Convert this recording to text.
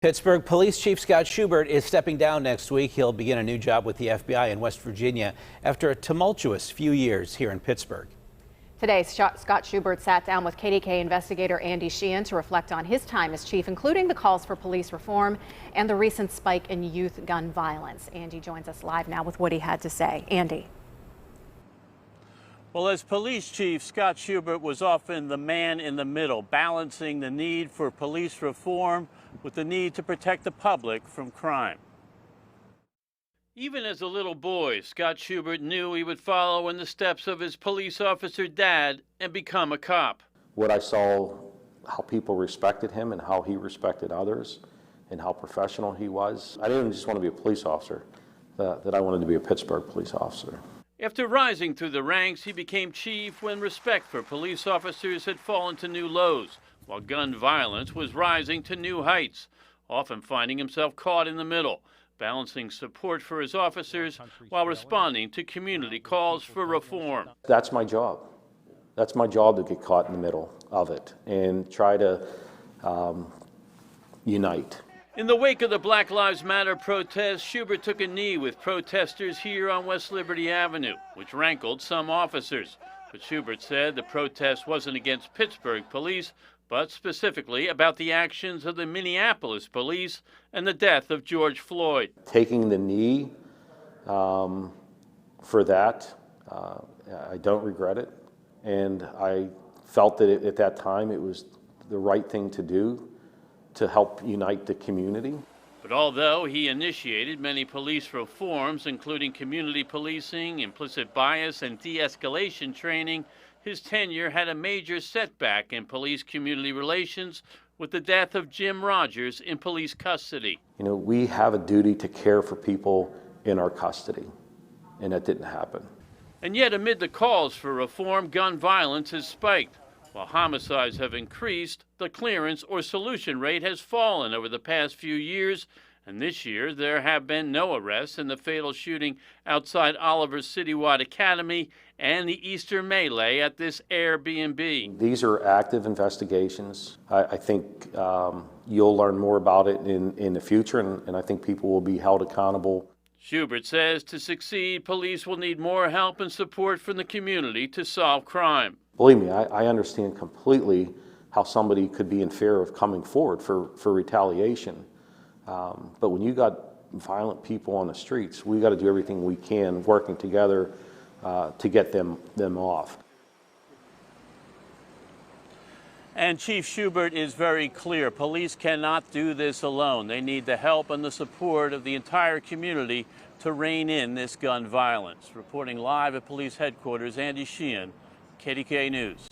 Pittsburgh Police Chief Scott Schubert is stepping down next week. He'll begin a new job with the FBI in West Virginia after a tumultuous few years here in Pittsburgh. Today, Scott Schubert sat down with KDKA investigator Andy Sheehan to reflect on his time as chief, including the calls for police reform and the recent spike in youth gun violence. Andy joins us live now with what he had to say. Andy. Well, as police chief, Scott Schubert was often the man in the middle, balancing the need for police reform with the need to protect the public from crime. Even as a little boy, Scott Schubert knew he would follow in the steps of his police officer dad and become a cop. What I saw, how people respected him and how he respected others and how professional he was. I didn't just want to be a police officer, that I wanted to be a Pittsburgh police officer. After rising through the ranks, he became chief when respect for police officers had fallen to new lows, while gun violence was rising to new heights, often finding himself caught in the middle, balancing support for his officers while responding to community calls for reform. That's my job. That's my job, to get caught in the middle of it and try to unite. In the wake of the Black Lives Matter protests, Schubert took a knee with protesters here on West Liberty Avenue, which rankled some officers. But Schubert said the protest wasn't against Pittsburgh police, but specifically about the actions of the Minneapolis police and the death of George Floyd. Taking the knee for that, I don't regret it. And I felt that at that time it was the right thing to do to help unite the community. But although he initiated many police reforms, including community policing, implicit bias, and de-escalation training, his tenure had a major setback in police-community relations with the death of Jim Rogers in police custody. You know, we have a duty to care for people in our custody, and that didn't happen. And yet, amid the calls for reform, gun violence has spiked. While homicides have increased, the clearance or solution rate has fallen over the past few years, and this year there have been no arrests in the fatal shooting outside Oliver's Citywide Academy and the Easter melee at this Airbnb. These are active investigations. I think you'll learn more about it in the future, and I think people will be held accountable. Schubert says to succeed, police will need more help and support from the community to solve crime. Believe me, I understand completely how somebody could be in fear of coming forward for retaliation. But when you got violent people on the streets, we got to do everything we can, working together to get them off. And Chief Schubert is very clear. Police cannot do this alone. They need the help and the support of the entire community to rein in this gun violence. Reporting live at police headquarters, Andy Sheehan, KDKA News.